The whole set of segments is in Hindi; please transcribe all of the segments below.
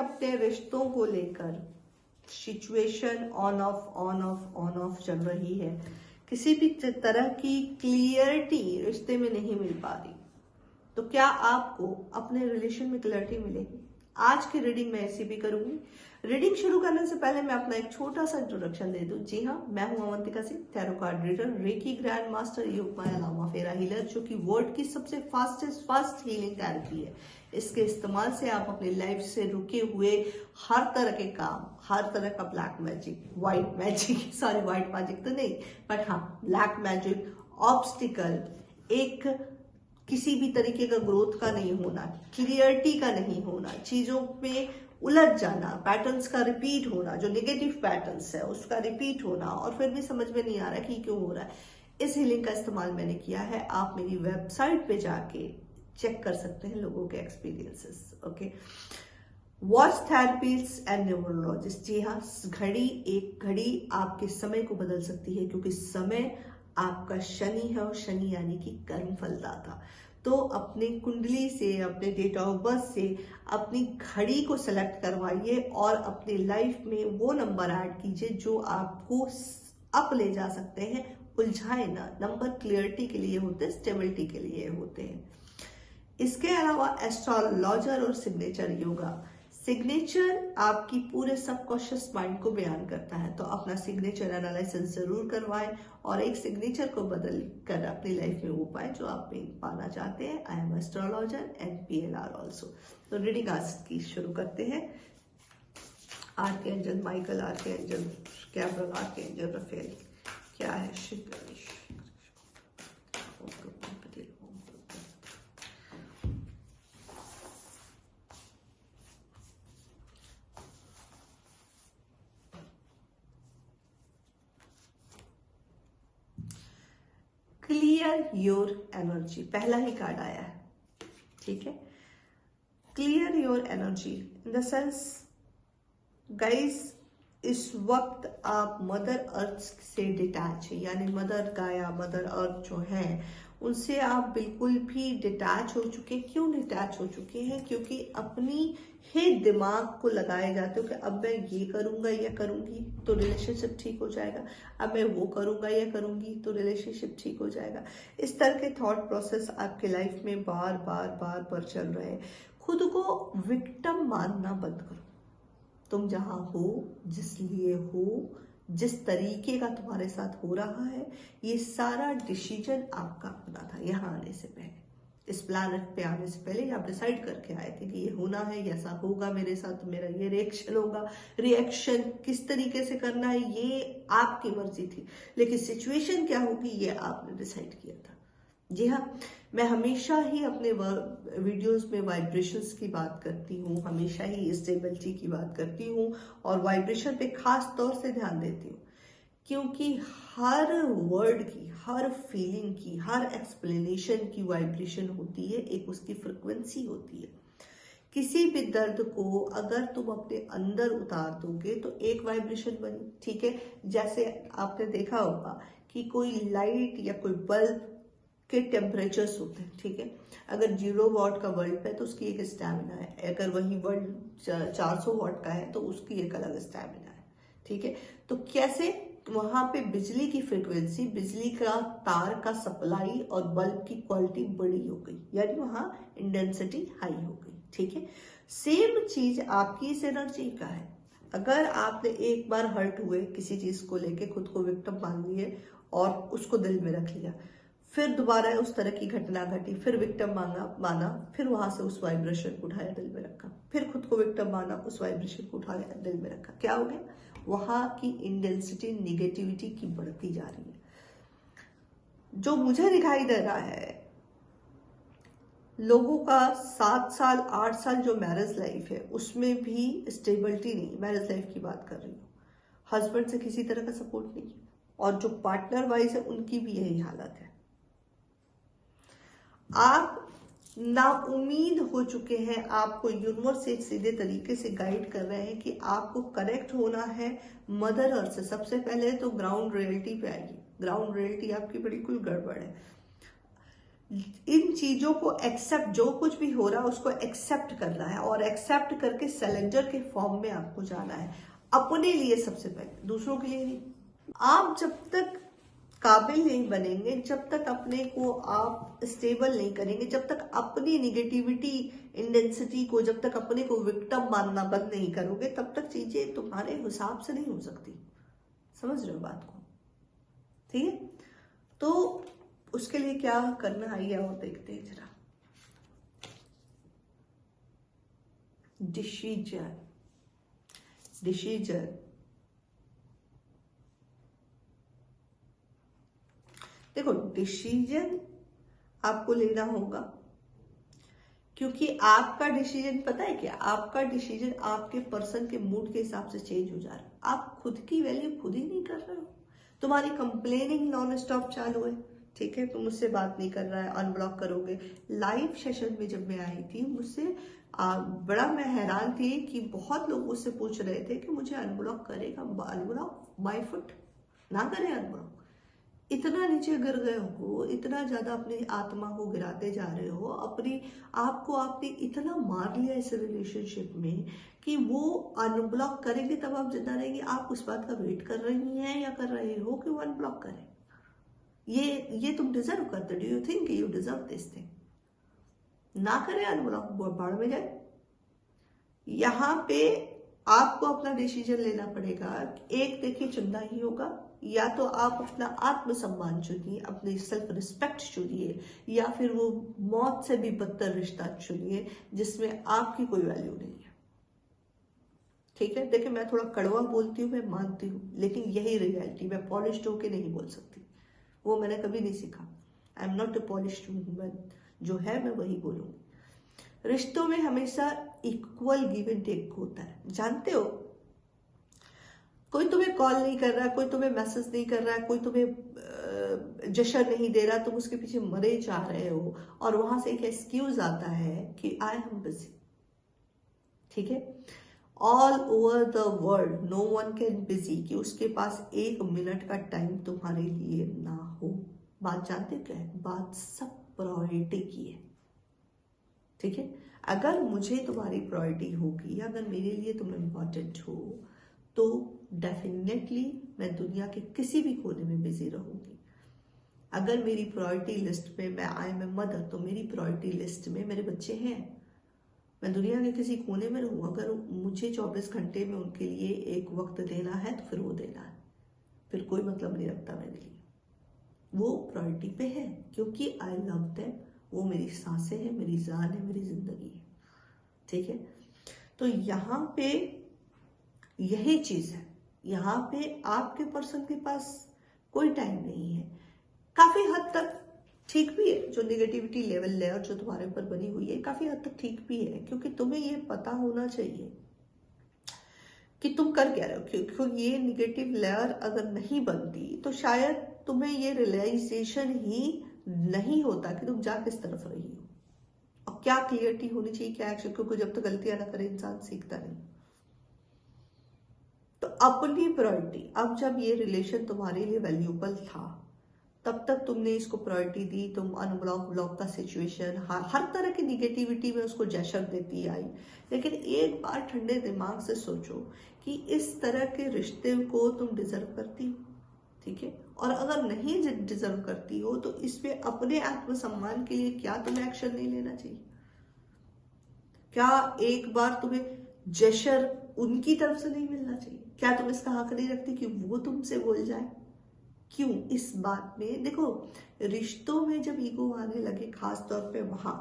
अपने रिश्तों को लेकर सिचुएशन ऑन ऑफ चल रही है, किसी भी तरह की क्लियरिटी रिश्ते में नहीं मिल पा रही, तो क्या आपको अपने रिलेशन में क्लैरिटी मिलेगी? आज की रीडिंग मैं ऐसी भी करूंगी। रीडिंग शुरू करने से पहले मैं अपना एक छोटा सा इंट्रोडक्शन दे दूं। जी हाँ, मैं हूं Avantika Singh, tarot card reader, reiki grand master, योग माया लामा फेरा हीलर, जो कि वर्ल्ड की सबसे फास्ट हीलिंग थेरेपी है। इसके इस्तेमाल से आप अपनी लाइफ से रुके हुए हर तरह के काम, हर तरह का black magic, white magic, sorry white magic तो नहीं, बट हाँ ब्लैक मैजिक, ऑब्स्टिकल, एक किसी भी तरीके का ग्रोथ का नहीं होना, क्लियरिटी का नहीं होना, चीजों में उलझ जाना, पैटर्न्स का रिपीट होना, जो नेगेटिव पैटर्न्स है उसका रिपीट होना और फिर भी समझ में नहीं आ रहा कि क्यों हो रहा है, इस हीलिंग का इस्तेमाल मैंने किया है। आप मेरी वेबसाइट पे जाके चेक कर सकते हैं लोगों के experiences. Okay, watch therapies and numerologist. जी हाँ, एक घड़ी आपके समय को बदल सकती है, क्योंकि समय आपका शनि है और शनि यानी कि कर्म फलदाता। तो अपने कुंडली से, अपने डेट ऑफ बर्थ से अपनी घड़ी को सेलेक्ट करवाइए और अपनी लाइफ में वो नंबर ऐड कीजिए जो आपको अप ले जा सकते हैं। उलझाए ना, नंबर क्लियरिटी के लिए होते हैं, स्टेबिलिटी के लिए होते हैं। इसके अलावा एस्ट्रोलॉजर और सिग्नेचर योगा। सिग्नेचर आपकी पूरे सबकॉन्शियस माइंड को बयान करता है, तो अपना सिग्नेचर एनालिसिस जरूर करवाएं और एक सिग्नेचर को बदल कर अपनी लाइफ में वो पाए जो आप पाना चाहते हैं। I am astrologer and PLR also. तो रीडिंग आज की शुरू करते हैं। Archangel Michael, archangel Gabriel, archangel Raphael, क्या है Shiv Ganesh. Clear your energy, पहला ही कार्ड आया है, ठीक है। Clear your energy in the sense guys, इस वक्त आप मदर अर्थ से डिटैच है, यानी मदर गाया, मदर अर्थ जो है उनसे आप बिल्कुल भी डिटैच हो चुके। क्यों डिटैच हो चुके हैं? क्योंकि अपनी ही दिमाग को लगाए जाते हो कि अब मैं ये करूंगा या करूंगी तो रिलेशनशिप ठीक हो जाएगा, अब मैं वो करूंगा या करूंगी तो रिलेशनशिप ठीक हो जाएगा। इस तरह के थॉट प्रोसेस आपके लाइफ में बार बार चल रहे हैं। खुद को विक्टिम मानना बंद करो। तुम जहां हो, जिस लिए हो, जिस तरीके का तुम्हारे साथ हो रहा है, ये सारा डिसीजन आपका अपना था। यहाँ आने से पहले, इस प्लानेट पे आने से पहले आप डिसाइड करके आए थे कि ये होना है, ऐसा होगा मेरे साथ, मेरा ये रिएक्शन होगा। रिएक्शन किस तरीके से करना है ये आपकी मर्जी थी, लेकिन सिचुएशन क्या होगी ये आपने डिसाइड किया था। जी हाँ, मैं हमेशा ही अपने वीडियोस में वाइब्रेशंस की बात करती हूँ, हमेशा ही स्टेबिलिटी की बात करती हूँ और वाइब्रेशन पे खास तौर से ध्यान देती हूँ, क्योंकि हर वर्ड की, हर फीलिंग की, हर एक्सप्लेनेशन की वाइब्रेशन होती है, एक उसकी फ्रिक्वेंसी होती है। किसी भी दर्द को अगर तुम अपने अंदर उतार दोगे तो एक वाइब्रेशन बनी, ठीक है। जैसे आपने देखा होगा कि कोई लाइट या कोई बल्ब के टेम्परेचर्स होते हैं, ठीक है। अगर 0 वॉट का बल्ब है तो उसकी एक स्टैमिना है, अगर वही बल्ब 400 वॉट का है तो उसकी एक अलग स्टैमिना है, ठीक है। तो कैसे वहां पे बिजली की फ्रिक्वेंसी, बिजली का तार का सप्लाई और बल्ब की क्वालिटी बड़ी हो गई, यानी वहां इंटेंसिटी हाई हो गई, ठीक है। सेम चीज आपकी इस एनर्जी का है। अगर आपने एक बार हर्ट हुए किसी चीज को लेके, खुद को विक्टिम मान लिए और उसको दिल में रख लिया, फिर दोबारा उस तरह की घटना घटी, फिर विक्टिम माना, फिर वहां से उस वाइब्रेशन को उठाया, दिल में रखा, फिर खुद को विक्टिम माना, उस वाइब्रेशन को उठाया, दिल में रखा, क्या हो गया? वहां की इंटेंसिटी, निगेटिविटी की बढ़ती जा रही है। जो मुझे दिखाई दे रहा है, लोगों का 7 साल 8 साल जो मैरिज लाइफ है उसमें भी स्टेबिलिटी नहीं, मैरिज लाइफ की बात कर रही हूँ, हस्बैंड से किसी तरह का सपोर्ट नहीं, और जो पार्टनर वाइज है उनकी भी यही हालत है। आप ना उम्मीद हो चुके हैं, आपको यूनिवर्स एक सीधे तरीके से गाइड कर रहे हैं कि आपको करेक्ट होना है मदर अर्थ से। सबसे पहले तो ग्राउंड रियलिटी पे आइए, ग्राउंड रियलिटी आपकी बिल्कुल गड़बड़ है। इन चीजों को एक्सेप्ट, जो कुछ भी हो रहा है उसको एक्सेप्ट करना है, और एक्सेप्ट करके सरेंडर के फॉर्म में आपको जाना है, अपने लिए सबसे पहले, दूसरों के लिए नहीं। आप जब तक काबिल नहीं बनेंगे, जब तक अपने को आप स्टेबल नहीं करेंगे, जब तक अपनी निगेटिविटी इंटेंसिटी को, जब तक अपने को विक्टिम मानना बंद नहीं करोगे, तब तक चीजें तुम्हारे हिसाब से नहीं हो सकती। समझ रहे हो बात को? ठीक है, तो उसके लिए क्या करना है और देखते हैं जरा। डिसीजन, डिसीजन देखो, डिसीजन आपको लेना होगा, क्योंकि आपका डिसीजन पता है क्या, आपका डिसीजन आपके पर्सन के मूड के हिसाब से चेंज हो जा रहा है। आप खुद की वैल्यू खुद ही नहीं कर रहे हो। तुम्हारी कंप्लेनिंग नॉन स्टॉप चालू है, ठीक है, तो मुझसे बात नहीं कर रहा है, अनब्लॉक करोगे। लाइव सेशन में जब मैं आई थी, मुझसे बड़ा मैं हैरान थी कि बहुत लोग मुझसे पूछ रहे थे कि मुझे अनब्लॉक करेगा, अनब्लॉक बाय फुट ना करें अनब्लॉक। इतना नीचे गिर गए हो, इतना ज्यादा अपनी आत्मा को गिराते जा रहे हो, अपनी आपको आपने इतना मार लिया इस रिलेशनशिप में कि वो अनब्लॉक करेंगे तब आप जिंदा रहेंगे। आप उस बात का वेट कर रही हैं या कर रहे हो कि वो अनब्लॉक करें? ये तुम डिजर्व करते, do you think you deserve this thing? ना करें अनब्लॉक, बाढ़ में जाए। यहाँ पे आपको अपना डिसीजन लेना पड़ेगा। एक देखिए, चुनना ही होगा, या तो आप अपना आत्मसम्मान चुनिए, अपनी सेल्फ रिस्पेक्ट चुनिए, या फिर वो मौत से भी बदतर रिश्ता चुनिए जिसमें आपकी कोई वैल्यू नहीं है। ठीक है, देखिए मैं थोड़ा कड़वा बोलती हूँ, मैं मानती हूँ, लेकिन यही रियलिटी, मैं पॉलिश्ड होके नहीं बोल सकती, वो मैंने कभी नहीं सीखा। I am not a polished woman, जो है मैं वही बोलूंगी। रिश्तों में हमेशा इक्वल गिव एंड टेक होता है, जानते हो। कोई तुम्हें कॉल नहीं कर रहा, कोई तुम्हें मैसेज नहीं कर रहा है, कोई तुम्हें जश्न नहीं दे रहा, तुम उसके पीछे मरे जा रहे हो, और वहां से एक एक्सक्यूज आता है कि आई एम बिजी। ठीक है, all over the world no one can busy, कि उसके पास 1 मिनट का टाइम तुम्हारे लिए ना हो। बात जानते क्या है? बात सब प्रायोरिटी की है। ठीक है, अगर मुझे तुम्हारी प्रायोरिटी होगी, अगर मेरे लिए तुम इम्पोर्टेंट हो, तो डेफिनेटली मैं दुनिया के किसी भी कोने में बिजी रहूंगी। अगर मेरी प्रायोरिटी लिस्ट में मैं आई एम ए मदर, तो मेरी प्रायोरिटी लिस्ट में मेरे बच्चे हैं। मैं दुनिया के किसी कोने में रहूं, अगर मुझे 24 घंटे में उनके लिए एक वक्त देना है तो फिर वो देना है, फिर कोई मतलब नहीं रखता मेरे लिए। वो प्रायोरिटी पे है, क्योंकि आई लव देम, वो मेरी सांसें हैं, मेरी जान है, मेरी जिंदगी है। ठीक है, तो यहाँ पे यही चीज है। यहाँ पे आपके पर्सन के पास कोई टाइम नहीं है। काफी हद तक ठीक भी है, जो निगेटिविटी लेवल लेयर जो तुम्हारे ऊपर बनी हुई है, काफी हद तक ठीक भी है, क्योंकि तुम्हें ये पता होना चाहिए कि तुम कर क्या रहे हो। क्योंकि ये निगेटिव लेयर अगर नहीं बनती तो शायद तुम्हें ये रियलाइजेशन ही नहीं होता कि तुम जा किस तरफ रही हो, और क्या क्लियरिटी होनी चाहिए, क्या एक्शन। क्योंकि जब तक गलतियां ना करे इंसान सीखता नहीं। तो अपनी प्रायोरिटी, अब जब ये रिलेशन तुम्हारे लिए वैल्यूएबल था, तब तक तुमने इसको प्रायोरिटी दी, तुम अनब्लॉक ब्लॉक का सिचुएशन, हर तरह की निगेटिविटी में उसको जश्न देती आई। लेकिन एक बार ठंडे दिमाग से सोचो कि इस तरह के रिश्ते को तुम डिजर्व करती हो। ठीक है, और अगर नहीं डिजर्व करती हो तो इसमें अपने आत्मसम्मान के लिए क्या तुम्हें एक्शन नहीं लेना चाहिए? क्या एक बार तुम्हें जश्न उनकी तरफ से नहीं मिलना चाहिए? क्या तुम इसका हक नहीं रखती कि वो तुमसे बोल जाए? क्यों? इस बात में देखो, रिश्तों में जब ईगो आने लगे, खास तौर पे वहां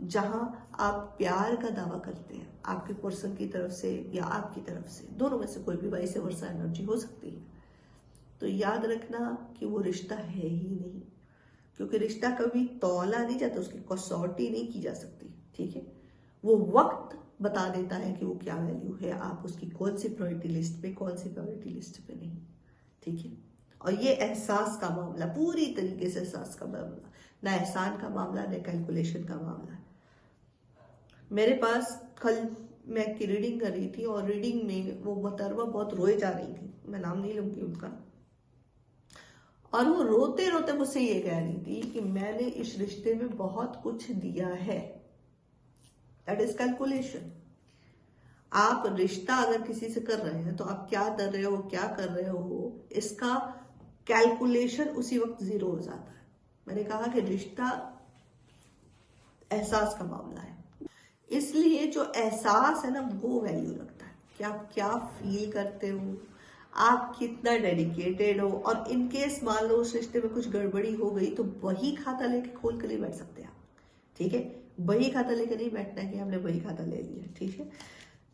जहां आप प्यार का दावा करते हैं, आपके पर्सन की तरफ से या आपकी तरफ से, दोनों में से कोई भी वाइस वर्सा एनर्जी हो सकती है, तो याद रखना कि वो रिश्ता है ही नहीं। क्योंकि रिश्ता कभी तौला नहीं जाता, उसकी कसौटी नहीं की जा सकती। ठीक है, वो वक्त बता देता है कि वो क्या वैल्यू है, आप उसकी कौन सी प्रायोरिटी लिस्ट पे, कौन सी प्रायोरिटी लिस्ट पे नहीं। ठीक है, और ये एहसास का मामला, पूरी तरीके से एहसास का मामला, ना एहसान का मामला, ना कैलकुलेशन का मामला है। मेरे पास कल मैं की रीडिंग कर रही थी, और रीडिंग में वो मोहतरमा बहुत रोए जा रही थी, मैं नाम नहीं लूंगी उनका, और वो रोते रोते मुझसे ये कह रही थी कि मैंने इस रिश्ते में बहुत कुछ दिया है। That is calculation. आप रिश्ता अगर किसी से कर रहे हैं तो आप क्या कर रहे हो, क्या कर रहे हो, इसका कैलकुलेशन उसी वक्त जीरो हो जाता है। मैंने कहा कि रिश्ता एहसास का मामला है, इसलिए जो एहसास है ना वो वैल्यू रखता है कि आप क्या फील करते हो, आप कितना डेडिकेटेड हो। और इन केस मान लो उस रिश्ते में कुछ गड़बड़ी हो गई तो वही खाता लेके खोल कर नहीं बैठ सकते आप, ठीक है। वही खाता लेके नहीं बैठना है कि हमने वही खाता ले लिया, ठीक है।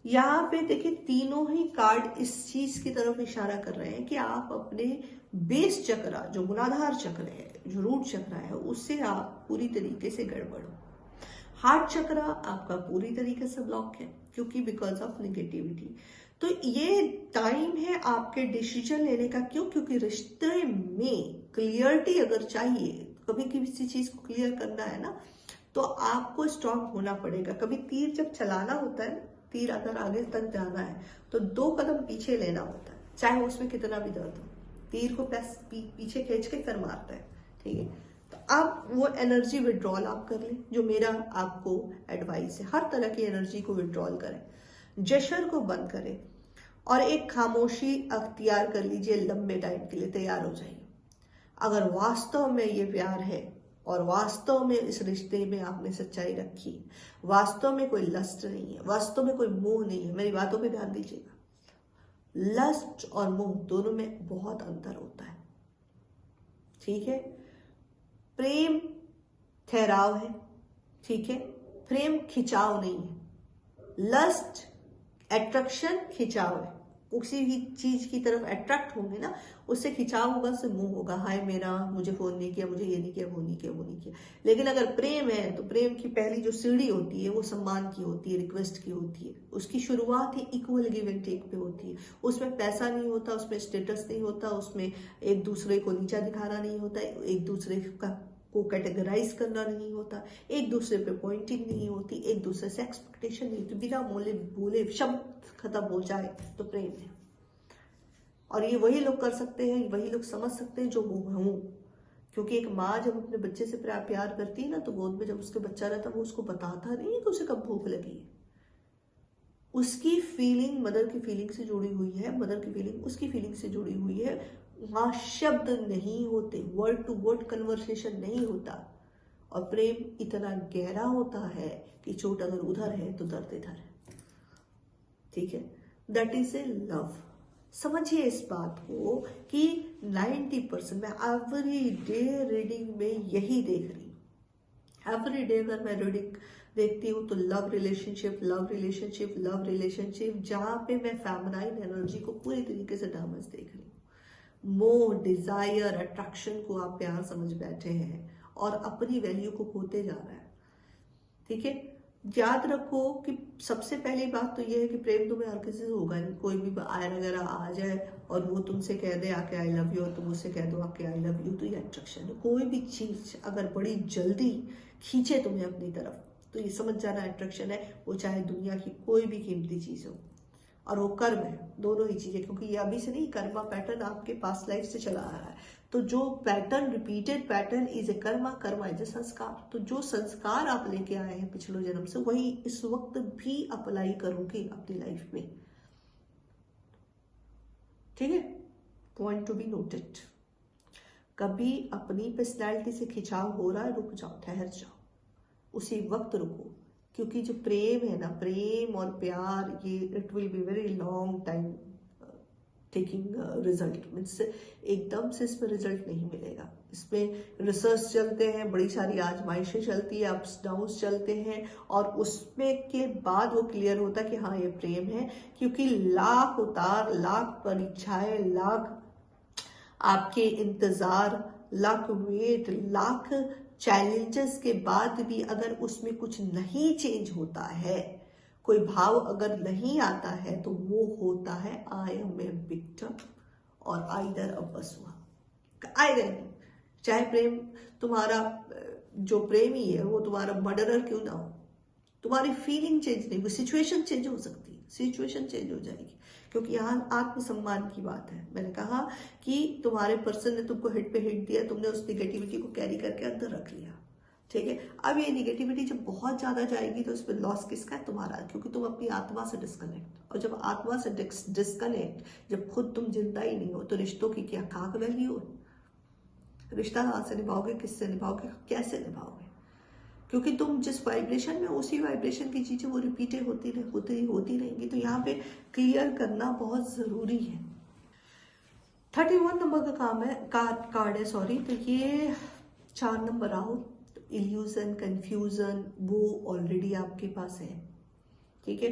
यहाँ पे देखिए तीनों ही कार्ड इस चीज की तरफ इशारा कर रहे हैं कि आप अपने बेस चक्र, जो मूलाधार चक्र है, जो रूट चक्र है, उससे आप पूरी तरीके से गड़बड़ हो। हार्ट चक्र आपका पूरी तरीके से ब्लॉक है क्योंकि बिकॉज ऑफ नेगेटिविटी। तो ये टाइम है आपके डिसीजन लेने का। क्यों? क्योंकि रिश्ते में क्लियरिटी अगर चाहिए, कभी किसी चीज को क्लियर करना है ना, तो आपको स्ट्रांग होना पड़ेगा। कभी तीर जब चलाना होता है, तीर अगर आगे तक जाना है तो 2 कदम पीछे लेना होता है, चाहे उसमें कितना भी दर्द हो। तीर को पीछे खींच के कर मारता है, ठीक है। तो आप वो एनर्जी विड्रॉल आप कर लें, जो मेरा आपको एडवाइस है। हर तरह की एनर्जी को विड्रॉल करें, जश्न को बंद करें और एक खामोशी अख्तियार कर लीजिए। लंबे टाइम के लिए तैयार हो जाइए। अगर वास्तव में ये प्यार है और वास्तव में इस रिश्ते में आपने सच्चाई रखी, वास्तव में कोई लस्ट नहीं है, वास्तव में कोई मोह नहीं है, मेरी बातों पे ध्यान दीजिएगा। लस्ट और मोह दोनों में बहुत अंतर होता है, ठीक है। प्रेम ठहराव है, ठीक है। प्रेम खिंचाव नहीं है। लस्ट अट्रैक्शन खिंचाव है। उसी ही चीज की तरफ अट्रैक्ट होंगे ना, उससे खिंचाव होगा, उससे मोह होगा। हाय मेरा, मुझे फोन नहीं किया, मुझे ये नहीं किया, वो नहीं किया, वो नहीं किया। लेकिन अगर प्रेम है तो प्रेम की पहली जो सीढ़ी होती है वो सम्मान की होती है, रिक्वेस्ट की होती है। उसकी शुरुआत ही इक्वल गिव एंड टेक पे होती है। उसमें पैसा नहीं होता, उसमें स्टेटस नहीं होता, उसमें एक दूसरे को नीचा दिखाना नहीं होता, एक दूसरे को कैटेगराइज करना नहीं होता, एक दूसरे पे पॉइंटिंग नहीं होती, एक दूसरे से एक्सपेक्टेशन नहीं होती। बिना बोले शब्द खत्म हो जाए तो प्रेम है। और ये वही लोग कर सकते हैं, वही लोग समझ सकते हैं जो हूं। क्योंकि एक माँ जब अपने बच्चे से प्यार करती है ना, तो गोद में जब उसके बच्चा रहता है वो उसको बताता नहीं है कि उसे कब भूख लगी है। उसकी फीलिंग मदर की फीलिंग से जुड़ी हुई है, मदर की फीलिंग उसकी फीलिंग से जुड़ी हुई है। वहां शब्द नहीं होते, वर्ड टू वर्ड कन्वर्सेशन नहीं होता। और प्रेम इतना गहरा होता है कि चोट अगर उधर है तो दर्द इधर है, ठीक है। That is a love. समझिए इस बात को कि 90% मैं एवरी डे रीडिंग में यही देख रही हूँ। एवरी डे अगर मैं रीडिंग देखती हूँ तो love relationship, love relationship, love relationship, जहां पे मैं फेमिनाइन एनर्जी को पूरी तरीके से डैमेज देख रही हूँ। मोह, डिजायर, अट्रैक्शन को आप प्यार समझ बैठे हैं और अपनी वैल्यू को खोते जा रहा है, ठीक है। याद रखो कि सबसे पहली बात तो यह है कि प्रेम तुम्हें हर किसी से होगा नहीं। कोई भी आयर वगैरह आ जाए और वो तुमसे कह दे आके आई लव यू और तुम उससे कह दो आके आई लव यू, तो ये अट्रैक्शन है। कोई भी चीज अगर बड़ी जल्दी खींचे तुम्हें अपनी तरफ तो ये समझ जाना अट्रैक्शन है। वो चाहे दुनिया की कोई भी कीमती चीज हो, और वो कर्म है, दोनों ही चीजें। क्योंकि ये अभी से नहीं, कर्मा पैटर्न आपके पास्ट लाइफ से चला आ रहा है। तो जो pattern, repeated pattern is a Karma, Karma is a संस्कार। तो जो संस्कार आप लेके आए हैं पिछले जन्म से, वही इस वक्त भी अप्लाई करोगे अपनी लाइफ में, ठीक है। Point to be noted. कभी अपनी पर्सनैलिटी से खिंचाव हो रहा है, रुक जाओ, ठहर जाओ, उसी वक्त रुको। क्योंकि जो प्रेम है ना, प्रेम और प्यार, ये it will be very long time taking result. Means एकदम से इसमें रिजल्ट नहीं मिलेगा। इसमें रिसर्च चलते हैं, बड़ी सारी आजमाइशें चलती है, अप्स डाउन्स चलते हैं, और उसमें के बाद वो क्लियर होता है कि हाँ ये प्रेम है। क्योंकि लाख उतार, लाख परीक्षाएं, लाख आपके इंतजार, लाख वेट, लाख चैलेंजेस के बाद भी अगर उसमें कुछ नहीं चेंज होता है, कोई भाव अगर नहीं आता है, तो वो होता है आई एम ए विक्टिम और आइदर अ बसुआ। आइदर, चाहे प्रेम तुम्हारा जो प्रेमी है वो तुम्हारा मर्डरर क्यों ना हो, तुम्हारी फीलिंग चेंज नहीं, वो सिचुएशन चेंज हो सकती है, सिचुएशन चेंज हो जाएगी, क्योंकि यहाँ आत्मसम्मान की बात है। मैंने कहा कि तुम्हारे पर्सन ने तुमको हिट पे हिट दिया, तुमने उस निगेटिविटी को कैरी करके अंदर रख लिया, ठीक है। अब ये निगेटिविटी जब बहुत ज्यादा जाएगी तो उस पर लॉस किसका है? तुम्हारा, क्योंकि तुम अपनी आत्मा से डिस्कनेक्ट, और जब आत्मा से डिस्कनेक्ट, जब खुद तुम जिंदा ही नहीं हो तो रिश्तों की क्या खाक वैल्यू है? रिश्ता कहाँ से निभाओगे, किससे निभाओगे, कैसे निभाओगे? क्योंकि तुम जिस वाइब्रेशन में, उसी वाइब्रेशन की चीजें वो रिपीटेड होती रहेंगी। तो यहाँ पे क्लियर करना बहुत जरूरी है। 31 नंबर का काम है, कार्ड है, सॉरी। तो ये 4 नंबर आउट, इल्यूजन, कंफ्यूजन, वो ऑलरेडी आपके पास है, ठीक है।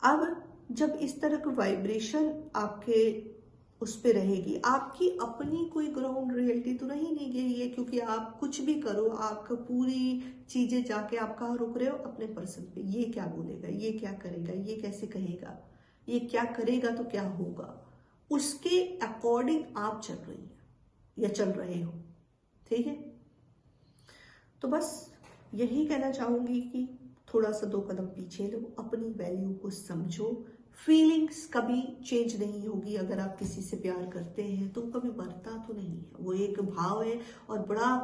अब जब इस तरह की वाइब्रेशन आपके उस पे रहेगी, आपकी अपनी कोई ग्राउंड रियलिटी तो नहीं गई है, क्योंकि आप कुछ भी करो, आपका पूरी चीजें जाके आप कहाँ रुक रहे हो? अपने पर्सन पे। ये क्या बोलेगा, ये क्या करेगा, ये कैसे कहेगा, ये क्या करेगा तो क्या होगा, उसके अकॉर्डिंग आप चल रही है या चल रहे हो, ठीक है। तो बस यही कहना चाहूंगी कि थोड़ा सा 2 कदम पीछे लो, अपनी वैल्यू को समझो। फीलिंग्स कभी चेंज नहीं होगी। अगर आप किसी से प्यार करते हैं तो कभी मरता तो नहीं है, वो एक भाव है और बड़ा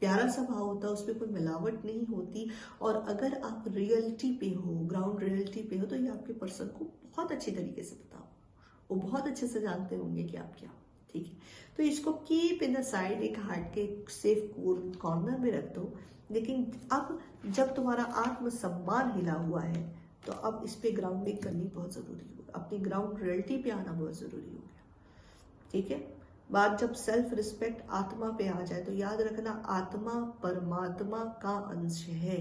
प्यारा सा भाव होता है, उसमें कोई मिलावट नहीं होती। और अगर आप रियलिटी पे हो, ग्राउंड रियलिटी पे हो, तो ये आपके पर्सन को बहुत अच्छी तरीके से पता हो, वो बहुत अच्छे से जानते होंगे कि आप क्या, ठीक है। तो इसको कीप इन द साइड, एक हार्ट के सेफ कॉर्नर में रख दो। लेकिन अब जब तुम्हारा आत्मसम्मान हिला हुआ है तो अब इस पे ग्राउंडिंग करनी बहुत जरूरी होगी, अपनी ग्राउंड रियलिटी पे आना बहुत जरूरी हो गया, ठीक है। बात जब सेल्फ रिस्पेक्ट आत्मा पे आ जाए तो याद रखना, आत्मा परमात्मा का अंश है।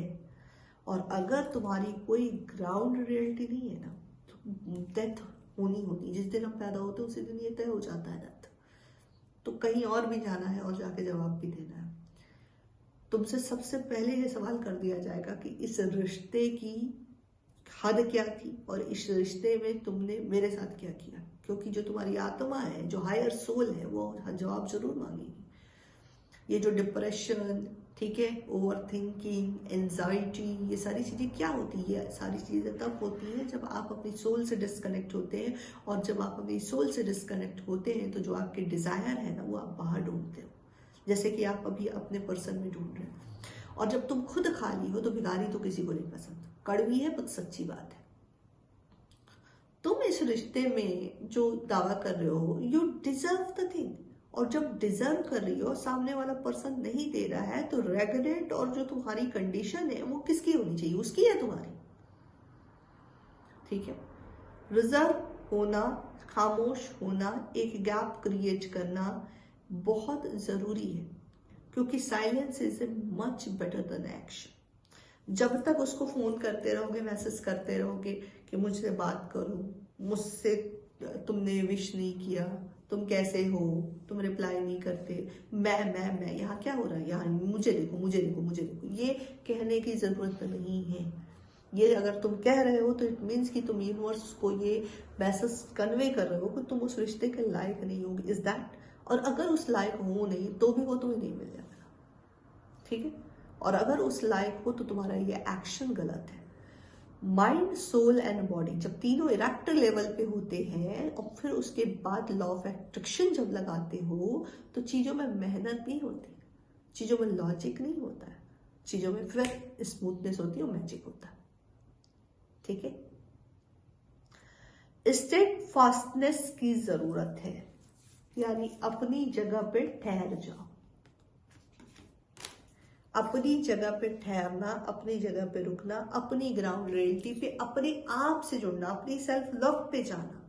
और अगर तुम्हारी कोई ग्राउंड रियलिटी नहीं है ना, तो डेथ होनी, जिस दिन हम पैदा होते हैं उसी दिन ये तय हो जाता है डेथ। तो कहीं और भी जाना है और जाके जवाब भी देना है। तुमसे सबसे पहले ये सवाल कर दिया जाएगा कि इस रिश्ते की हद क्या थी और इस रिश्ते में तुमने मेरे साथ क्या किया, क्योंकि जो तुम्हारी आत्मा है, जो हायर सोल है, वो जवाब जरूर मांगेगी। ये जो डिप्रेशन, ठीक है, ओवर थिंकिंग, एंजाइटी, ये सारी चीजें क्या होती है? सारी चीजें तब होती है जब आप अपनी सोल से डिस्कनेक्ट होते हैं। और जब आप अपनी सोल से डिस्कनेक्ट होते हैं तो जो आपके डिजायर है ना, वो आप बाहर ढूंढते हो, जैसे कि आप अभी अपने पर्सन में ढूंढ रहे हो। और जब तुम खुद खाली हो तो भिखारी तो किसी को नहीं पसंद। कड़वी है पर सच्ची बात है। तुम इस रिश्ते में जो दावा कर रहे हो, यू डिजर्व द थिंग। और जब डिजर्व कर रही हो, सामने वाला पर्सन नहीं दे रहा है, तो रेगुलेट और जो तुम्हारी कंडीशन है वो किसकी होनी चाहिए? उसकी है, तुम्हारी, ठीक है। रिजर्व होना, खामोश होना, एक गैप क्रिएट करना बहुत जरूरी है, क्योंकि silence is much better than action. जब तक उसको फोन करते रहोगे, मैसेज करते रहोगे कि मुझसे बात करो, मुझसे तुमने विश नहीं किया, तुम कैसे हो, तुम रिप्लाई नहीं करते, मैं यहाँ क्या हो रहा है, यहाँ मुझे देखो, मुझे देखो, मुझे देखो, ये कहने की जरूरत नहीं है। ये अगर तुम कह रहे हो तो इट मीन्स कि तुम यूनिवर्स को ये मैसेज कन्वे कर रहे हो कि तुम उस रिश्ते के लायक नहीं होगी। Is that? और अगर उस लायक हो नहीं तो भी वो तुम्हें नहीं मिल जाएगा, ठीक है। और अगर उस लायक हो तो तुम्हारा ये एक्शन गलत है। माइंड, सोल एंड बॉडी जब तीनों इरेक्ट लेवल पे होते हैं और फिर उसके बाद लॉ ऑफ अट्रैक्शन जब लगाते हो तो चीजों में मेहनत नहीं होती, चीजों में लॉजिक नहीं होता है, चीजों में फिर स्मूथनेस होती है और मैजिक होता है, ठीक है। स्टेट फास्टनेस की जरूरत है, यानी अपनी जगह पे ठहर जाओ। अपनी जगह पे ठहरना, अपनी जगह पे रुकना, अपनी ग्राउंड रियलिटी पे अपने आप से जुड़ना, अपनी सेल्फ लव पे जाना।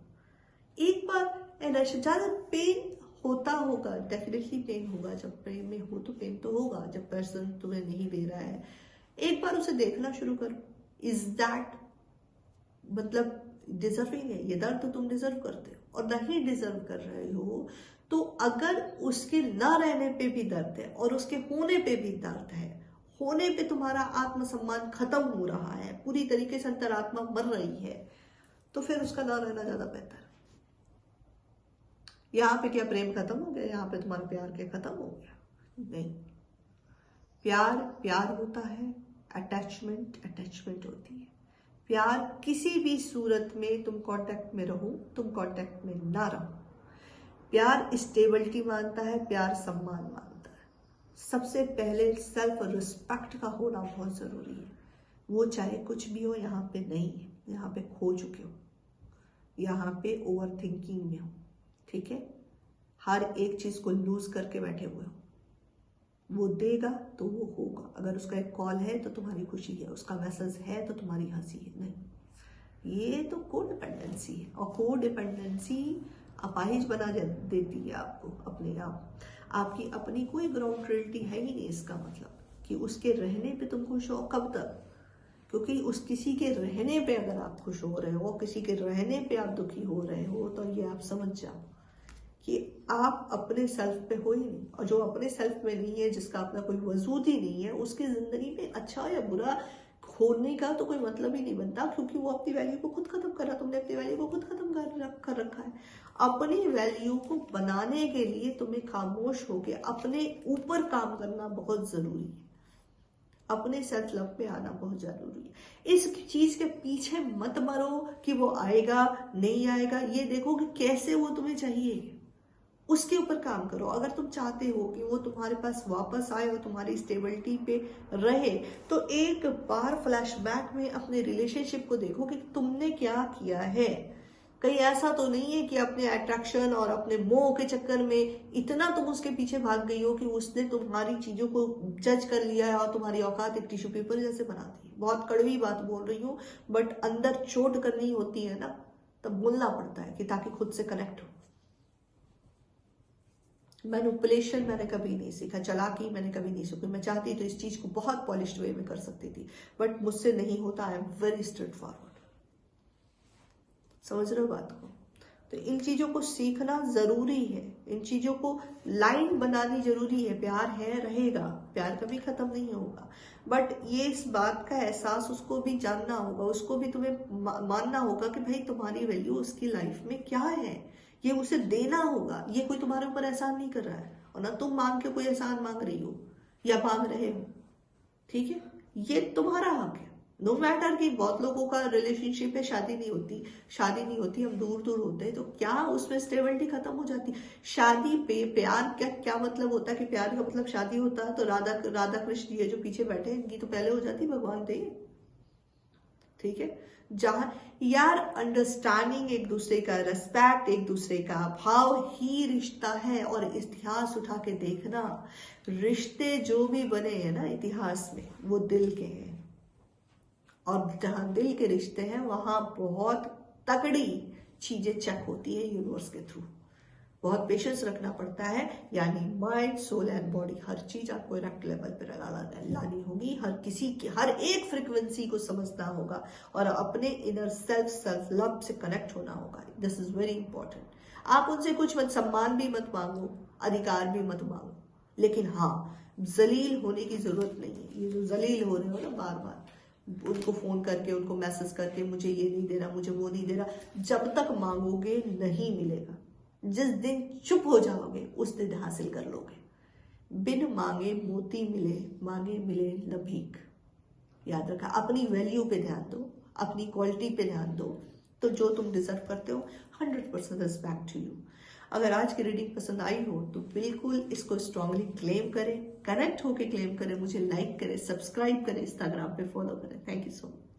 एक बार एनर्जी, ज्यादा पेन होता होगा, डेफिनेटली पेन होगा, जब प्रेम में हो तो पेन तो होगा, जब पर्सन तुम्हें नहीं दे रहा है। एक बार उसे देखना शुरू करो, इज दैट मतलब डिजर्विंग है ये दर्द? तो तुम डिजर्व करते हो। और नहीं डिजर्व कर रहे हो तो अगर उसके ना रहने पे भी दर्द है और उसके होने पे भी दर्द है, होने पे तुम्हारा आत्मसम्मान खत्म हो रहा है, पूरी तरीके से अंतरात्मा मर रही है, तो फिर उसका ना रहना ज्यादा बेहतर। यहाँ पे क्या प्रेम खत्म हो गया? यहाँ पे तुम्हारा प्यार क्या खत्म हो गया? नहीं, प्यार प्यार होता है, अटैचमेंट अटैचमेंट होती है। प्यार किसी भी सूरत में तुम कांटेक्ट में रहो, तुम कांटेक्ट में ना रहो, प्यार स्टेबिलिटी मानता है, प्यार सम्मान मानता है। सबसे पहले सेल्फ रिस्पेक्ट का होना बहुत जरूरी है। वो चाहे कुछ भी हो, यहाँ पे नहीं है, यहाँ पे खो चुके हो, यहाँ पे ओवर थिंकिंग में हो, ठीक है, हर एक चीज को लूज करके बैठे हुए हो। वो देगा तो वो होगा। अगर उसका एक कॉल है तो तुम्हारी खुशी है, उसका मैसेज है तो तुम्हारी हंसी है। नहीं, ये तो कोडिपेंडेंसी है, और कोडिपेंडेंसी अपाहिज बना देती है आपको अपने आप। आपकी अपनी कोई ग्राउंड रियलिटी है ही नहीं, इसका मतलब कि उसके रहने पे तुम खुश हो। कब तक? क्योंकि उस किसी के रहने पे अगर आप खुश हो रहे हो, किसी के रहने पे आप दुखी हो रहे हो, तो ये आप समझ जाओ कि आप अपने सेल्फ पे हो ही नहीं। और जो अपने सेल्फ में नहीं है, जिसका अपना कोई वजूद ही नहीं है, उसकी जिंदगी में अच्छा या बुरा होने का तो कोई मतलब ही नहीं बनता, क्योंकि वो अपनी वैल्यू को खुद खत्म कर रहा। तुमने अपनी वैल्यू को खुद खत्म कर रखा है। अपनी वैल्यू को बनाने के लिए तुम्हें खामोश होके अपने ऊपर काम करना बहुत जरूरी है। अपने सेल्फ लव पे आना बहुत जरूरी है। इस चीज के पीछे मत मरो कि वो आएगा नहीं आएगा, ये देखो कि कैसे वो तुम्हें चाहिए, उसके ऊपर काम करो। अगर तुम चाहते हो कि वो तुम्हारे पास वापस आए और तुम्हारी स्टेबिलिटी पे रहे, तो एक बार फ्लैशबैक में अपने रिलेशनशिप को देखो कि तुमने क्या किया है। कहीं ऐसा तो नहीं है कि अपने अट्रैक्शन और अपने मोह के चक्कर में इतना तुम उसके पीछे भाग गई हो कि उसने तुम्हारी चीजों को जज कर लिया है और तुम्हारी औकात एक टिश्यू पेपर जैसे बना दी। बहुत कड़वी बात बोल रही हूँ, बट अंदर चोट करनी होती है ना, तब बोलना पड़ता है कि ताकि खुद से कनेक्ट हो। मैनिपुलेशन मैंने कभी नहीं सीखा, चालाकी मैंने कभी नहीं सीखी। मैं चाहती तो इस चीज को बहुत पॉलिश्ड वे में कर सकती थी, बट मुझसे नहीं होता। I am very straight forward. समझ रहे हो बात को? तो इन चीजों को सीखना जरूरी है, इन चीजों को लाइन बनानी जरूरी है। प्यार है, रहेगा, प्यार कभी खत्म नहीं होगा, बट ये इस बात का एहसास उसको भी जानना होगा, उसको भी तुम्हें मानना होगा कि भाई तुम्हारी वैल्यू उसकी लाइफ में क्या है, ये उसे देना होगा। ये कोई तुम्हारे ऊपर एहसान नहीं कर रहा है, और ना तुम मांग के कोई एहसान मांग रही हो या मांग रहे हो, ठीक है? ये तुम्हारा हक है। नो मैटर कि बहुत लोगों का रिलेशनशिप है, शादी नहीं होती, हम दूर दूर होते हैं, तो क्या उसमें स्टेबिलिटी खत्म हो जाती? शादी पे प्यार क्या मतलब होता है कि प्यार का मतलब शादी होता है? तो राधा कृष्ण ये जो पीछे बैठे हैं, इनकी तो पहले हो जाती, भगवान थे, ठीक है? जहां यार अंडरस्टैंडिंग, एक दूसरे का रेस्पेक्ट, एक दूसरे का भाव ही रिश्ता है। और इतिहास उठा के देखना, रिश्ते जो भी बने हैं ना इतिहास में, वो दिल के हैं। और जहां दिल के रिश्ते हैं, वहां बहुत तगड़ी चीजें चेक होती है यूनिवर्स के थ्रू। बहुत पेशेंस रखना पड़ता है, यानी माइंड, सोल एंड बॉडी, हर चीज आपको इरेक्ट लेवल पर लानी होगी। हर एक फ्रिक्वेंसी को समझना होगा और अपने इनर सेल्फ लव से कनेक्ट होना होगा। This is very important. आप उनसे कुछ सम्मान भी मत मांगो, अधिकार भी मत मांगो, लेकिन हाँ, जलील होने की जरूरत नहीं है। ये जो जलील हो रहे हो ना बार बार, उनको फोन करके, उनको मैसेज करके, मुझे ये नहीं दे रहा, मुझे वो नहीं दे रहा, जब तक मांगोगे नहीं मिलेगा। जिस दिन चुप हो जाओगे उस दिन हासिल कर लोगे। बिन मांगे मोती मिले, मांगे मिले न भीख। याद रखा, अपनी वैल्यू पे ध्यान दो, अपनी क्वालिटी पे ध्यान दो, तो जो तुम डिजर्व करते हो 100% रिस्पेक्ट टू यू। अगर आज की रीडिंग पसंद आई हो तो बिल्कुल इसको स्ट्रांगली क्लेम करें, कनेक्ट होके क्लेम करें, मुझे लाइक करें, सब्सक्राइब करें, इंस्टाग्राम पे फॉलो करें। Thank you so much.